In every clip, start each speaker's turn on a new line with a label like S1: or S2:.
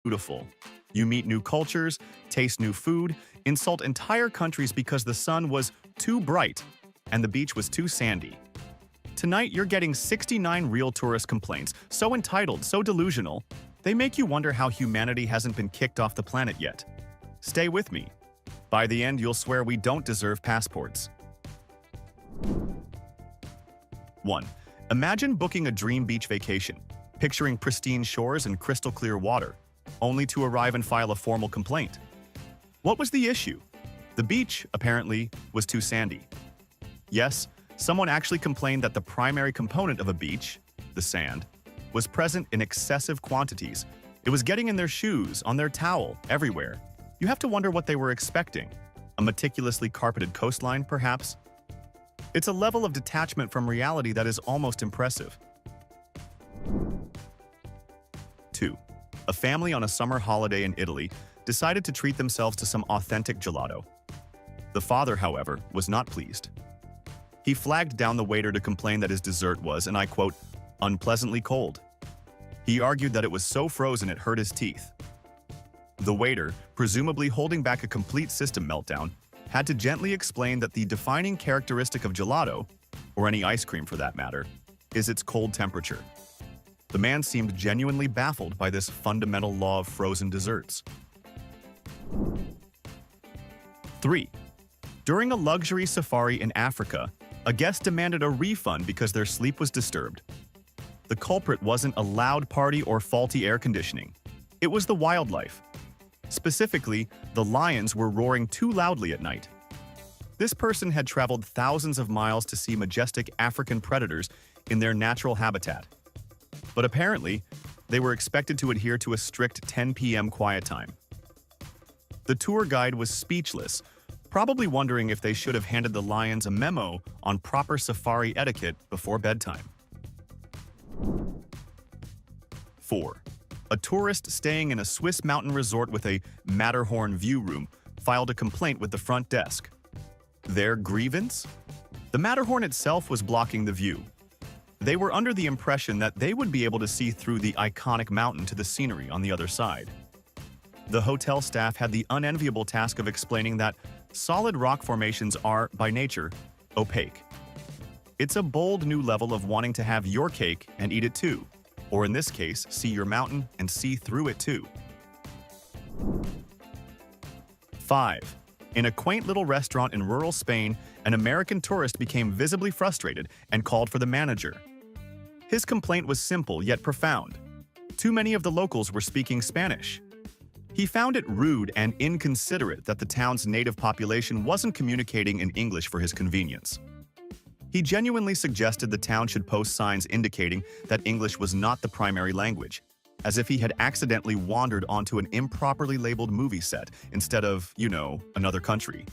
S1: beautiful. You meet new cultures, taste new food, insult entire countries because the sun was too bright and the beach was too sandy. Tonight, you're getting 69 real tourist complaints, so entitled, so delusional, they make you wonder how humanity hasn't been kicked off the planet yet. Stay with me. By the end, you'll swear we don't deserve passports. 1. Imagine booking a dream beach vacation, picturing pristine shores and crystal clear water, only to arrive and file a formal complaint. What was the issue? The beach, apparently, was too sandy. Yes, someone actually complained that the primary component of a beach, the sand, was present in excessive quantities. It was getting in their shoes, on their towel, everywhere. You have to wonder what they were expecting. A meticulously carpeted coastline, perhaps? It's a level of detachment from reality that is almost impressive. 2. A family on a summer holiday in Italy decided to treat themselves to some authentic gelato. The father, however, was not pleased. He flagged down the waiter to complain that his dessert was, and I quote, unpleasantly cold. He argued that it was so frozen it hurt his teeth. The waiter, presumably holding back a complete system meltdown, had to gently explain that the defining characteristic of gelato, or any ice cream for that matter, is its cold temperature. The man seemed genuinely baffled by this fundamental law of frozen desserts. 3. During a luxury safari in Africa, a guest demanded a refund because their sleep was disturbed. The culprit wasn't a loud party or faulty air conditioning. It was the wildlife. Specifically, the lions were roaring too loudly at night. This person had traveled thousands of miles to see majestic African predators in their natural habitat. But apparently, they were expected to adhere to a strict 10 p.m. quiet time. The tour guide was speechless, probably wondering if they should have handed the lions a memo on proper safari etiquette before bedtime. 4. A tourist staying in a Swiss mountain resort with a Matterhorn view room filed a complaint with the front desk. Their grievance? The Matterhorn itself was blocking the view. They were under the impression that they would be able to see through the iconic mountain to the scenery on the other side. The hotel staff had the unenviable task of explaining that solid rock formations are, by nature, opaque. It's a bold new level of wanting to have your cake and eat it too, or in this case, see your mountain and see through it too. 5. In a quaint little restaurant in rural Spain, an American tourist became visibly frustrated and called for the manager. His complaint was simple yet profound. Too many of the locals were speaking Spanish. He found it rude and inconsiderate that the town's native population wasn't communicating in English for his convenience. He genuinely suggested the town should post signs indicating that English was not the primary language, as if he had accidentally wandered onto an improperly labeled movie set instead of, another country.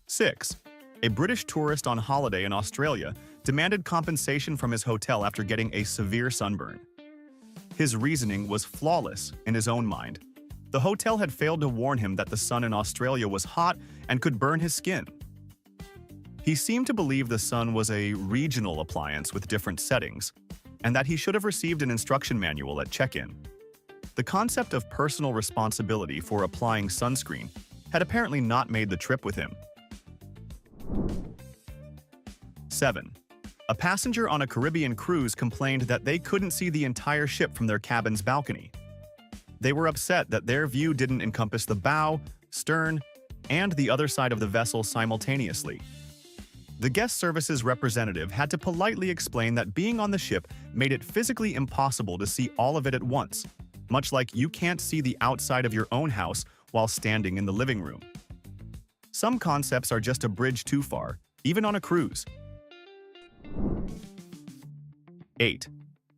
S1: 6. A British tourist on holiday in Australia demanded compensation from his hotel after getting a severe sunburn. His reasoning was flawless in his own mind. The hotel had failed to warn him that the sun in Australia was hot and could burn his skin. He seemed to believe the sun was a regional appliance with different settings, and that he should have received an instruction manual at check-in. The concept of personal responsibility for applying sunscreen had apparently not made the trip with him. 7. A passenger on a Caribbean cruise complained that they couldn't see the entire ship from their cabin's balcony. They were upset that their view didn't encompass the bow, stern, and the other side of the vessel simultaneously. The guest services representative had to politely explain that being on the ship made it physically impossible to see all of it at once, much like you can't see the outside of your own house while standing in the living room. Some concepts are just a bridge too far, even on a cruise. 8.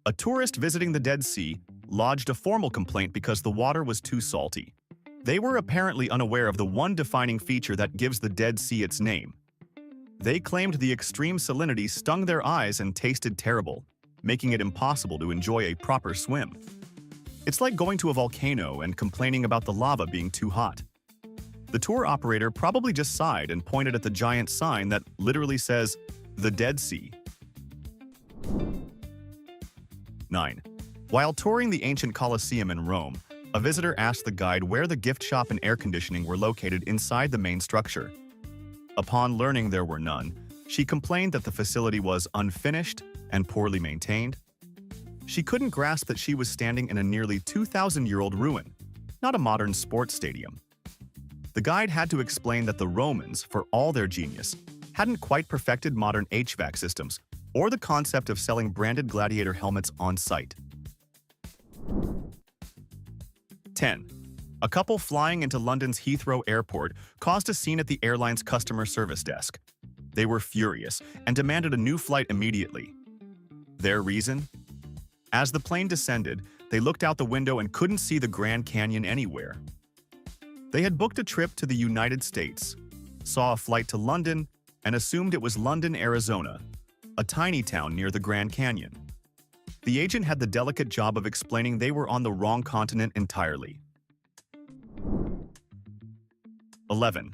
S1: A tourist visiting the Dead Sea lodged a formal complaint because the water was too salty. They were apparently unaware of the one defining feature that gives the Dead Sea its name. They claimed the extreme salinity stung their eyes and tasted terrible, making it impossible to enjoy a proper swim. It's like going to a volcano and complaining about the lava being too hot. The tour operator probably just sighed and pointed at the giant sign that literally says, "The Dead Sea." 9. While touring the ancient Colosseum in Rome, a visitor asked the guide where the gift shop and air conditioning were located inside the main structure. Upon learning there were none, she complained that the facility was unfinished and poorly maintained. She couldn't grasp that she was standing in a nearly 2,000-year-old ruin, not a modern sports stadium. The guide had to explain that the Romans, for all their genius, hadn't quite perfected modern HVAC systems or the concept of selling branded gladiator helmets on site. 10. A couple flying into London's Heathrow Airport caused a scene at the airline's customer service desk. They were furious and demanded a new flight immediately. Their reason? As the plane descended, they looked out the window and couldn't see the Grand Canyon anywhere. They had booked a trip to the United States, saw a flight to London, and assumed it was London, Arizona, a tiny town near the Grand Canyon. The agent had the delicate job of explaining they were on the wrong continent entirely. 11.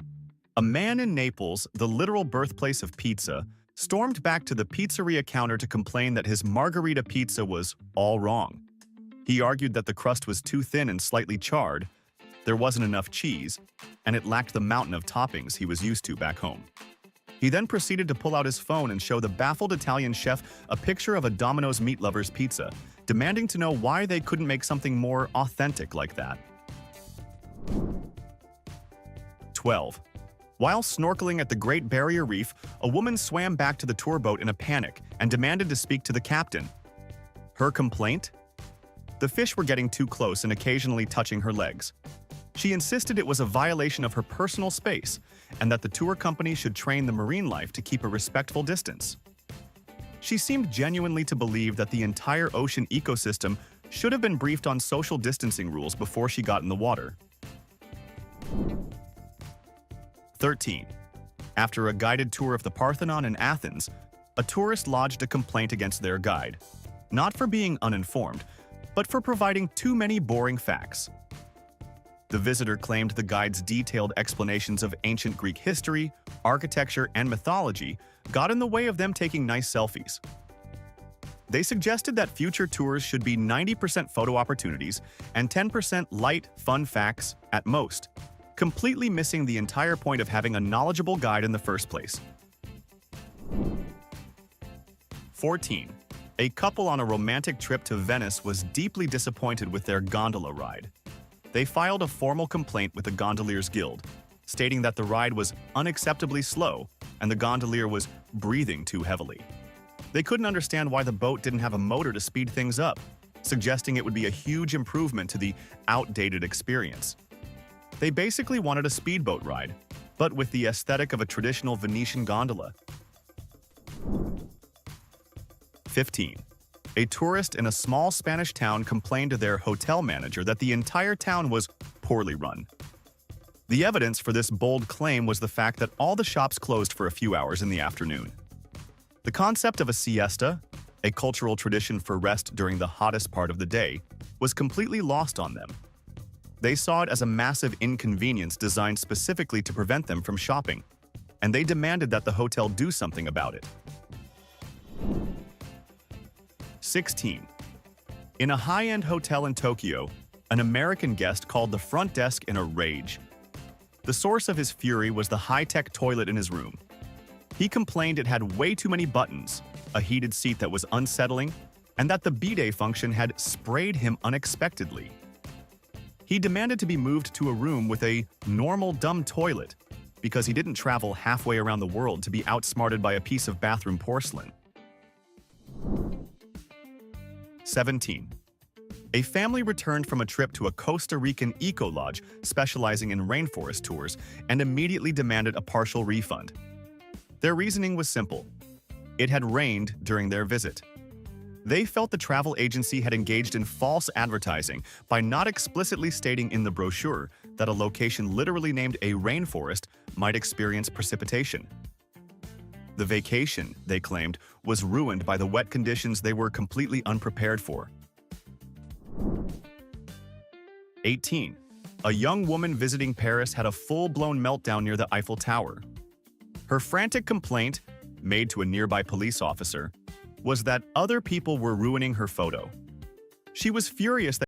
S1: A man in Naples, the literal birthplace of pizza, stormed back to the pizzeria counter to complain that his margherita pizza was all wrong. He argued that the crust was too thin and slightly charred, there wasn't enough cheese, and it lacked the mountain of toppings he was used to back home. He then proceeded to pull out his phone and show the baffled Italian chef a picture of a Domino's Meat Lovers pizza, demanding to know why they couldn't make something more authentic like that. 12. While snorkeling at the Great Barrier Reef, a woman swam back to the tour boat in a panic and demanded to speak to the captain. Her complaint? The fish were getting too close and occasionally touching her legs. She insisted it was a violation of her personal space and that the tour company should train the marine life to keep a respectful distance. She seemed genuinely to believe that the entire ocean ecosystem should have been briefed on social distancing rules before she got in the water. 13. After a guided tour of the Parthenon in Athens, a tourist lodged a complaint against their guide, not for being uninformed, but for providing too many boring facts. The visitor claimed the guide's detailed explanations of ancient Greek history, architecture, and mythology got in the way of them taking nice selfies. They suggested that future tours should be 90% photo opportunities and 10% light, fun facts at most, completely missing the entire point of having a knowledgeable guide in the first place. 14. A couple on a romantic trip to Venice was deeply disappointed with their gondola ride. They filed a formal complaint with the Gondoliers Guild, stating that the ride was unacceptably slow and the gondolier was breathing too heavily. They couldn't understand why the boat didn't have a motor to speed things up, suggesting it would be a huge improvement to the outdated experience. They basically wanted a speedboat ride, but with the aesthetic of a traditional Venetian gondola. 15. A tourist in a small Spanish town complained to their hotel manager that the entire town was poorly run. The evidence for this bold claim was the fact that all the shops closed for a few hours in the afternoon. The concept of a siesta, a cultural tradition for rest during the hottest part of the day, was completely lost on them. They saw it as a massive inconvenience designed specifically to prevent them from shopping, and they demanded that the hotel do something about it. 16. In a high-end hotel in Tokyo, an American guest called the front desk in a rage. The source of his fury was the high-tech toilet in his room. He complained it had way too many buttons, a heated seat that was unsettling, and that the bidet function had sprayed him unexpectedly. He demanded to be moved to a room with a normal dumb toilet because he didn't travel halfway around the world to be outsmarted by a piece of bathroom porcelain. 17. A family returned from a trip to a Costa Rican eco-lodge specializing in rainforest tours and immediately demanded a partial refund. Their reasoning was simple. It had rained during their visit. They felt the travel agency had engaged in false advertising by not explicitly stating in the brochure that a location literally named a rainforest might experience precipitation. The vacation, they claimed, was ruined by the wet conditions they were completely unprepared for. 18. A young woman visiting Paris had a full-blown meltdown near the Eiffel Tower. Her frantic complaint, made to a nearby police officer, was that other people were ruining her photo. She was furious that